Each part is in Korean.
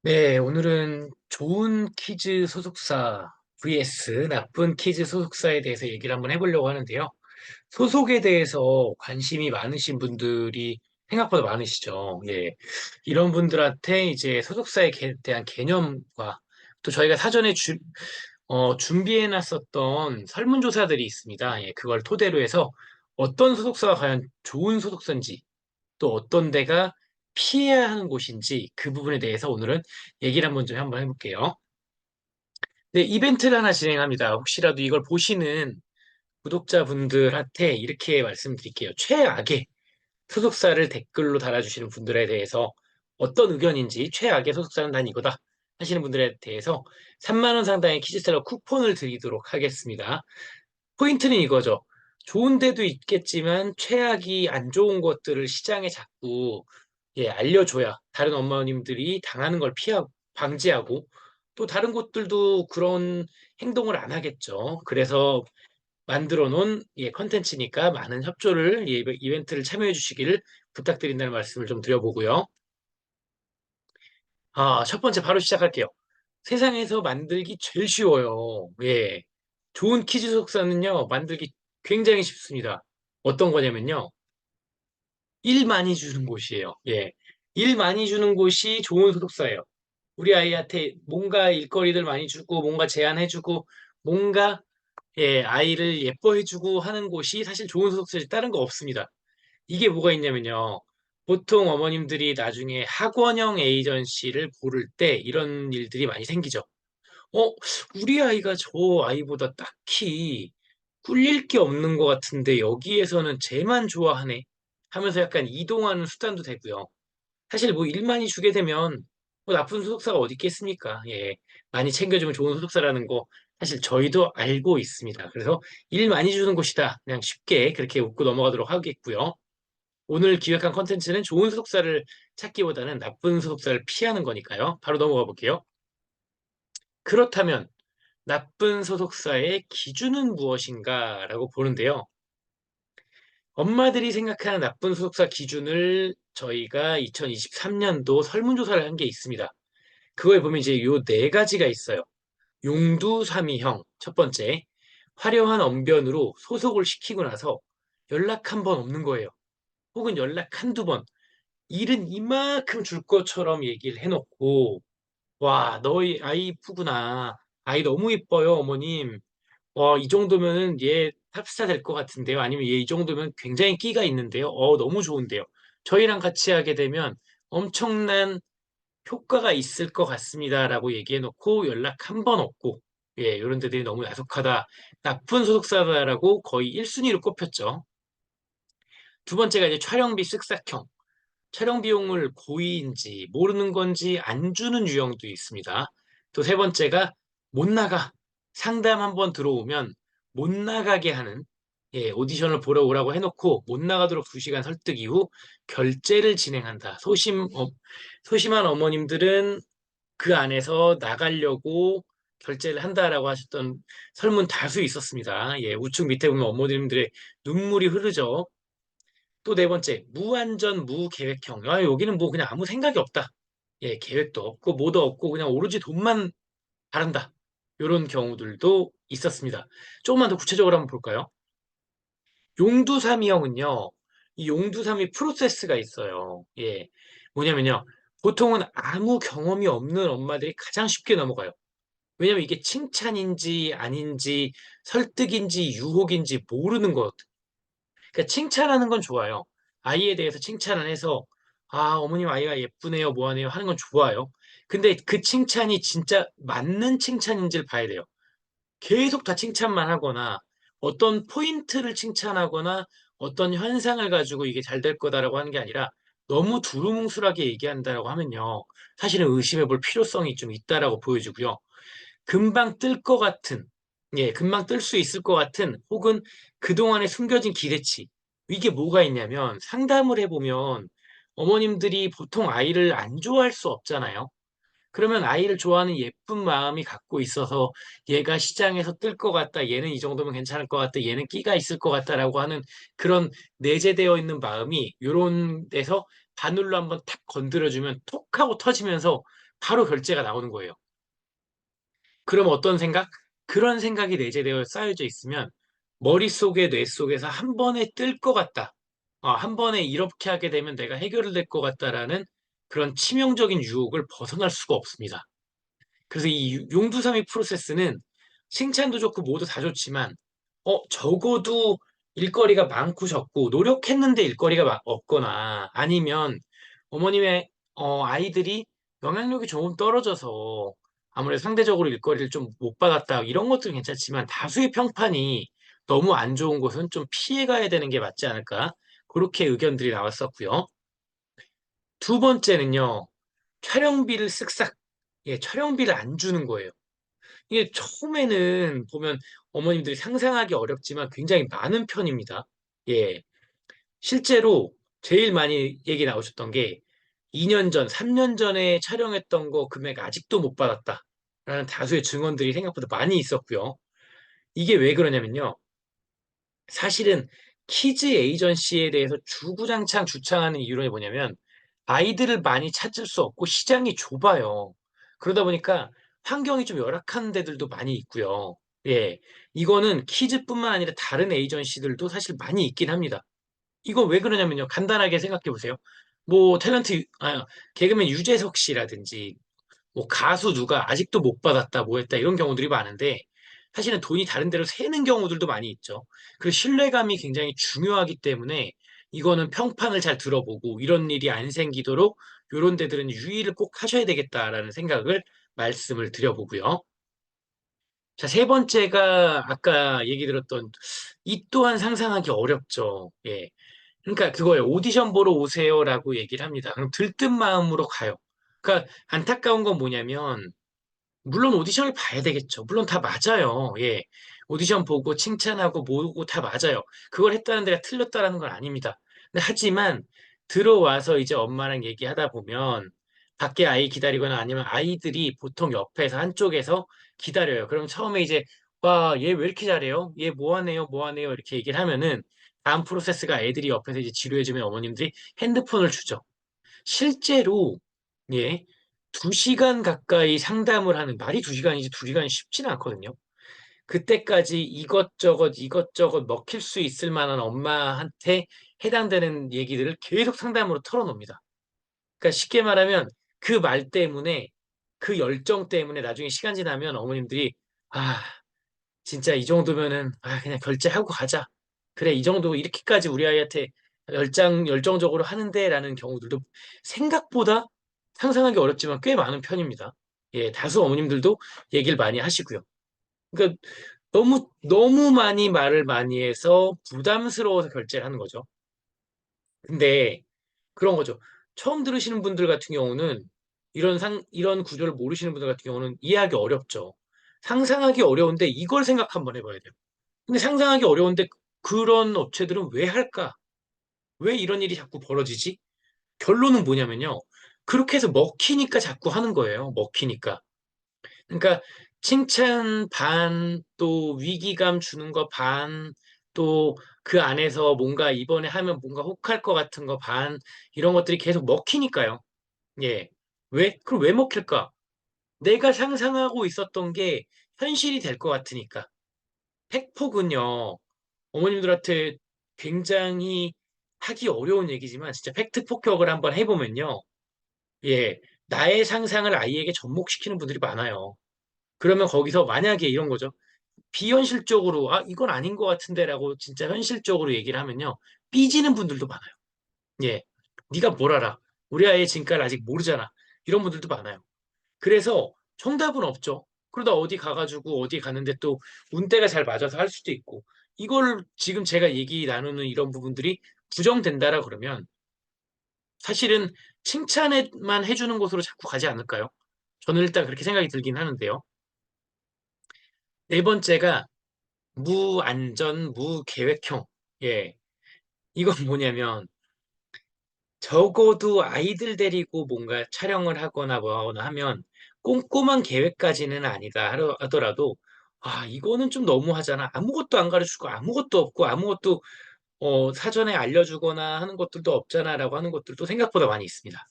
네, 오늘은 좋은 키즈 소속사 vs 나쁜 키즈 소속사에 대해서 얘기를 한번 해보려고 하는데요. 소속에 대해서 관심이 많으신 분들이 생각보다 많으시죠. 예. 이런 분들한테 이제 소속사에 대한 개념과 또 저희가 사전에 준비해 놨었던 설문조사들이 있습니다. 예, 그걸 토대로 해서 어떤 소속사가 과연 좋은 소속사인지 또 어떤 데가 피해야 하는 곳인지 그 부분에 대해서 오늘은 얘기를 한번 해볼게요. 네, 이벤트를 하나 진행합니다. 혹시라도 이걸 보시는 구독자분들한테 이렇게 말씀드릴게요. 최악의 소속사를 댓글로 달아주시는 분들에 대해서 어떤 의견인지 최악의 소속사는 난 이거다 하시는 분들에 대해서 3만 원 상당의 키즈셀러 쿠폰을 드리도록 하겠습니다. 포인트는 이거죠. 좋은 데도 있겠지만 최악이 안 좋은 것들을 시장에 자꾸 알려줘야 다른 어머님들이 당하는 걸 방지하고 또 다른 곳들도 그런 행동을 안 하겠죠. 그래서 만들어 놓은 컨텐츠니까 많은 협조를 이벤트를 참여해 주시기를 부탁드린다는 말씀을 좀 드려보고요. 첫 번째 바로 시작할게요. 세상에서 만들기 제일 쉬워요. 예. 좋은 퀴즈 속사는요, 만들기 굉장히 쉽습니다. 어떤 거냐면요, 일 많이 주는 곳이에요. 예. 일 많이 주는 곳이 좋은 소속사예요. 우리 아이한테 뭔가 일거리들 많이 주고, 뭔가 제안해주고, 뭔가, 아이를 예뻐해주고 하는 곳이 사실 좋은 소속사지 다른 거 없습니다. 이게 뭐가 있냐면요. 보통 어머님들이 나중에 학원형 에이전시를 고를 때 이런 일들이 많이 생기죠. 어, 우리 아이가 저 아이보다 딱히 꿀릴 게 없는 것 같은데 여기에서는 쟤만 좋아하네 하면서 약간 이동하는 수단도 되고요. 사실 뭐 일 많이 주게 되면 뭐 나쁜 소속사가 어디 있겠습니까? 예, 많이 챙겨주면 좋은 소속사라는 거 사실 저희도 알고 있습니다. 그래서 일 많이 주는 곳이다. 그냥 쉽게 그렇게 웃고 넘어가도록 하겠고요. 오늘 기획한 컨텐츠는 좋은 소속사를 찾기보다는 나쁜 소속사를 피하는 거니까요. 바로 넘어가 볼게요. 그렇다면 나쁜 소속사의 기준은 무엇인가라고 보는데요. 엄마들이 생각하는 나쁜 소속사 기준을 저희가 2023년도 설문조사를 한 게 있습니다. 그거에 보면 이제 요 네 가지가 있어요. 용두사미형, 첫 번째. 화려한 언변으로 소속을 시키고 나서 연락 한 번 없는 거예요. 혹은 연락 한두 번. 일은 이만큼 줄 것처럼 얘기를 해놓고, 와, 너희 아이 이쁘구나. 아이 너무 이뻐요, 어머님. 이 정도면은 얘 탑스타 될 것 같은데요. 아니면 얘 이 정도면 굉장히 끼가 있는데요. 너무 좋은데요. 저희랑 같이 하게 되면 엄청난 효과가 있을 것 같습니다라고 얘기해놓고 연락 한 번 없고, 이런 데들이 너무 야속하다. 나쁜 소속사다라고 거의 1순위로 꼽혔죠. 두 번째가 이제 촬영비 쓱싹형. 촬영 비용을 고의인지 모르는 건지 안 주는 유형도 있습니다. 또 세 번째가 못 나가. 상담 한번 들어오면 못 나가게 하는 오디션을 보러 오라고 해놓고 못 나가도록 2시간 설득 이후 결제를 진행한다. 소심한 어머님들은 그 안에서 나가려고 결제를 한다라고 하셨던 설문 다수 있었습니다. 우측 밑에 보면 어머님들의 눈물이 흐르죠. 또 네 번째, 무안전 무계획형. 여기는 뭐 그냥 아무 생각이 없다. 계획도 없고 뭐도 없고 그냥 오로지 돈만 바란다. 이런 경우들도 있었습니다. 조금만 더 구체적으로 한번 볼까요? 용두사미형은요, 이 용두사미 프로세스가 있어요. 뭐냐면요, 보통은 아무 경험이 없는 엄마들이 가장 쉽게 넘어가요. 왜냐면 이게 칭찬인지 아닌지 설득인지 유혹인지 모르는 것. 그러니까 칭찬하는 건 좋아요. 아이에 대해서 칭찬을 해서 어머님 아이가 예쁘네요, 뭐하네요 하는 건 좋아요. 근데 그 칭찬이 진짜 맞는 칭찬인지를 봐야 돼요. 계속 다 칭찬만 하거나 어떤 포인트를 칭찬하거나 어떤 현상을 가지고 이게 잘 될 거다라고 하는 게 아니라 너무 두루뭉술하게 얘기한다라고 하면요. 사실은 의심해 볼 필요성이 좀 있다라고 보여지고요. 금방 뜰 것 같은, 금방 뜰 수 있을 것 같은, 혹은 그동안에 숨겨진 기대치. 이게 뭐가 있냐면 상담을 해보면 어머님들이 보통 아이를 안 좋아할 수 없잖아요. 그러면 아이를 좋아하는 예쁜 마음이 갖고 있어서 얘가 시장에서 뜰 것 같다, 얘는 이 정도면 괜찮을 것 같다, 얘는 끼가 있을 것 같다라고 하는 그런 내재되어 있는 마음이 요런 데서 바늘로 한번 탁 건드려주면 톡 하고 터지면서 바로 결제가 나오는 거예요. 그럼 어떤 생각? 그런 생각이 내재되어 쌓여져 있으면 머릿속에 뇌 속에서 한 번에 뜰 것 같다. 한 번에 이렇게 하게 되면 내가 해결될 것 같다라는 그런 치명적인 유혹을 벗어날 수가 없습니다. 그래서 이 용두삼이 프로세스는 칭찬도 좋고 뭐도 다 좋지만, 적어도 일거리가 많고 적고 노력했는데 일거리가 없거나 아니면 어머님의 아이들이 영향력이 조금 떨어져서 아무래도 상대적으로 일거리를 좀 못 받았다 이런 것들은 괜찮지만 다수의 평판이 너무 안 좋은 곳은 좀 피해 가야 되는 게 맞지 않을까? 그렇게 의견들이 나왔었고요. 두 번째는요, 촬영비를 쓱싹, 촬영비를 안 주는 거예요. 이게 처음에는 보면 어머님들이 상상하기 어렵지만 굉장히 많은 편입니다. 예. 실제로 제일 많이 얘기 나오셨던 게 2년 전, 3년 전에 촬영했던 거 금액 아직도 못 받았다. 라는 다수의 증언들이 생각보다 많이 있었고요. 이게 왜 그러냐면요. 사실은 키즈 에이전시에 대해서 주구장창 주창하는 이유는 뭐냐면 아이들을 많이 찾을 수 없고 시장이 좁아요. 그러다 보니까 환경이 좀 열악한 데들도 많이 있고요. 예. 이거는 키즈뿐만 아니라 다른 에이전시들도 사실 많이 있긴 합니다. 이거 왜 그러냐면요. 간단하게 생각해 보세요. 뭐 개그맨 유재석 씨라든지 뭐 가수 누가 아직도 못 받았다, 뭐 했다, 이런 경우들이 많은데, 사실은 돈이 다른 데로 새는 경우들도 많이 있죠. 그리고 신뢰감이 굉장히 중요하기 때문에, 이거는 평판을 잘 들어보고, 이런 일이 안 생기도록, 이런 데들은 유의를 꼭 하셔야 되겠다라는 생각을 말씀을 드려보고요. 자, 세 번째가 아까 얘기 들었던, 이 또한 상상하기 어렵죠. 예. 그러니까 그거예요. 오디션 보러 오세요라고 얘기를 합니다. 그럼 들뜬 마음으로 가요. 그러니까 안타까운 건 뭐냐면, 물론 오디션을 봐야 되겠죠. 물론 다 맞아요. 예. 오디션 보고 칭찬하고 모으고 다 맞아요. 그걸 했다는 데가 틀렸다라는 건 아닙니다. 근데 하지만 들어와서 이제 엄마랑 얘기하다 보면 밖에 아이 기다리거나 아니면 아이들이 보통 옆에서 한쪽에서 기다려요. 그럼 처음에 이제 와, 얘 왜 이렇게 잘해요? 얘 뭐 하네요? 뭐 하네요? 이렇게 얘기를 하면은 다음 프로세스가 애들이 옆에서 이제 지루해지면 어머님들이 핸드폰을 주죠. 실제로 예, 2시간 가까이 상담을 하는 말이 2시간이지 2시간이 쉽지는 않거든요. 그때까지 이것저것 먹힐 수 있을 만한 엄마한테 해당되는 얘기들을 계속 상담으로 털어놓습니다. 그러니까 쉽게 말하면 그 말 때문에 그 열정 때문에 나중에 시간 지나면 어머님들이 아 진짜 이 정도면은 그냥 결제하고 가자. 그래 이 정도 이렇게까지 우리 아이한테 열정적으로 하는데라는 경우들도 생각보다 상상하기 어렵지만 꽤 많은 편입니다. 예, 다수 어머님들도 얘기를 많이 하시고요. 그러니까 너무 많이 말을 많이 해서 부담스러워서 결제를 하는 거죠. 근데 그런 거죠. 처음 들으시는 분들 같은 경우는 이런 구조를 모르시는 분들 같은 경우는 이해하기 어렵죠. 상상하기 어려운데 이걸 생각 한번 해봐야 돼요. 근데 상상하기 어려운데 그런 업체들은 왜 할까? 왜 이런 일이 자꾸 벌어지지? 결론은 뭐냐면요. 그렇게 해서 먹히니까 자꾸 하는 거예요. 먹히니까. 그러니까 칭찬 반, 또 위기감 주는 거 반, 또 그 안에서 뭔가 이번에 하면 뭔가 혹할 것 같은 거 반, 이런 것들이 계속 먹히니까요. 예. 왜? 그럼 왜 먹힐까? 내가 상상하고 있었던 게 현실이 될 것 같으니까. 팩폭은요, 어머님들한테 굉장히 하기 어려운 얘기지만 진짜 팩트 폭격을 한번 해보면요. 예. 나의 상상을 아이에게 접목시키는 분들이 많아요. 그러면 거기서 만약에 이런 거죠. 비현실적으로 이건 아닌 것 같은데라고 진짜 현실적으로 얘기를 하면요. 삐지는 분들도 많아요. 예. 네가 뭘 알아? 우리 아이의 진가를 아직 모르잖아. 이런 분들도 많아요. 그래서 정답은 없죠. 그러다 어디 가가지고 어디 갔는데 또 운때가 잘 맞아서 할 수도 있고 이걸 지금 제가 얘기 나누는 이런 부분들이 부정된다라 그러면 사실은 칭찬만 해주는 곳으로 자꾸 가지 않을까요? 저는 일단 그렇게 생각이 들긴 하는데요. 네 번째가 무안전, 무계획형. 예. 이건 뭐냐면 적어도 아이들 데리고 뭔가 촬영을 하거나 뭐 하거나 하면 꼼꼼한 계획까지는 아니다 하더라도 이거는 좀 너무하잖아. 아무것도 안 가르치고 아무것도 없고 아무것도 사전에 알려주거나 하는 것들도 없잖아라고 하는 것들도 생각보다 많이 있습니다.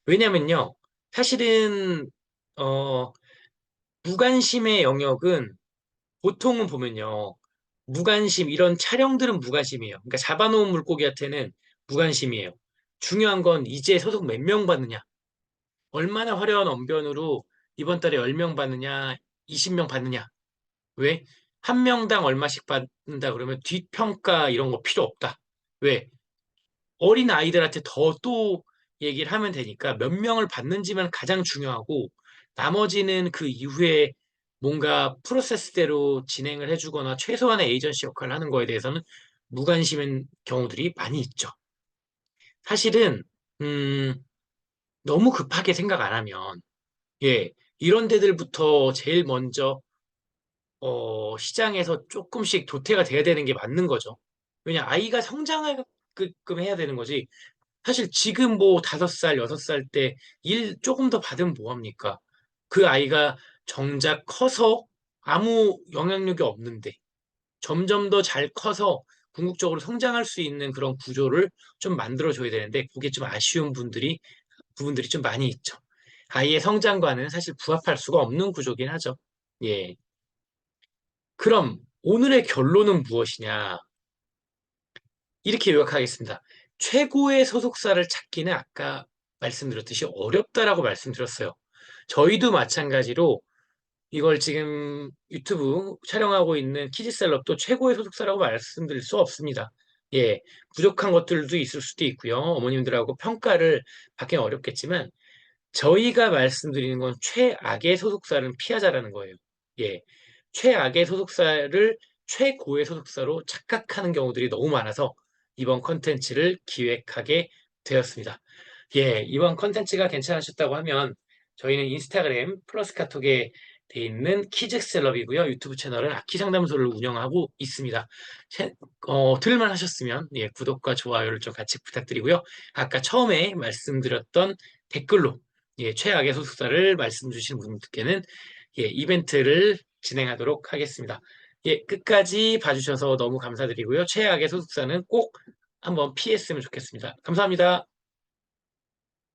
왜냐면요. 사실은 어, 무관심의 영역은 보통은 보면요. 무관심, 이런 촬영들은 무관심이에요. 그러니까 잡아놓은 물고기한테는 무관심이에요. 중요한 건 이제 소속 몇 명 받느냐, 얼마나 화려한 언변으로 이번 달에 10명 받느냐, 20명 받느냐. 왜? 한 명당 얼마씩 받는다 그러면 뒷평가 이런 거 필요 없다. 왜? 어린 아이들한테 더 또 얘기를 하면 되니까 몇 명을 받는지만 가장 중요하고 나머지는 그 이후에 뭔가 프로세스대로 진행을 해주거나 최소한의 에이전시 역할을 하는 거에 대해서는 무관심인 경우들이 많이 있죠. 사실은 음, 너무 급하게 생각 안 하면 예, 이런 데들부터 제일 먼저 시장에서 조금씩 도태가 돼야 되는 게 맞는 거죠. 왜냐 아이가 성장하게끔 해야 되는 거지. 사실 지금 뭐 5살, 6살 때 일 조금 더 받으면 뭐합니까? 그 아이가 정작 커서 아무 영향력이 없는데 점점 더 잘 커서 궁극적으로 성장할 수 있는 그런 구조를 좀 만들어줘야 되는데 그게 좀 아쉬운 부분들이 좀 많이 있죠. 아이의 성장과는 사실 부합할 수가 없는 구조긴 하죠. 예. 그럼 오늘의 결론은 무엇이냐? 이렇게 요약하겠습니다. 최고의 소속사를 찾기는 아까 말씀드렸듯이 어렵다라고 말씀드렸어요. 저희도 마찬가지로 이걸 지금 유튜브 촬영하고 있는 키즈셀럽도 최고의 소속사라고 말씀드릴 수 없습니다. 예, 부족한 것들도 있을 수도 있고요. 어머님들하고 평가를 받기는 어렵겠지만 저희가 말씀드리는 건 최악의 소속사는 피하자라는 거예요. 예. 최악의 소속사를 최고의 소속사로 착각하는 경우들이 너무 많아서 이번 컨텐츠를 기획하게 되었습니다. 예, 이번 컨텐츠가 괜찮으셨다고 하면 저희는 인스타그램 플러스 카톡에 돼 있는 키즈셀럽이고요. 유튜브 채널은 아키상담소를 운영하고 있습니다. 들을만 하셨으면 예, 구독과 좋아요를 좀 같이 부탁드리고요. 아까 처음에 말씀드렸던 댓글로 예, 최악의 소속사를 말씀 주신 분들께는 예, 이벤트를 진행하도록 하겠습니다. 예, 끝까지 봐주셔서 너무 감사드리고요. 최악의 소속사는 꼭 한번 피했으면 좋겠습니다. 감사합니다.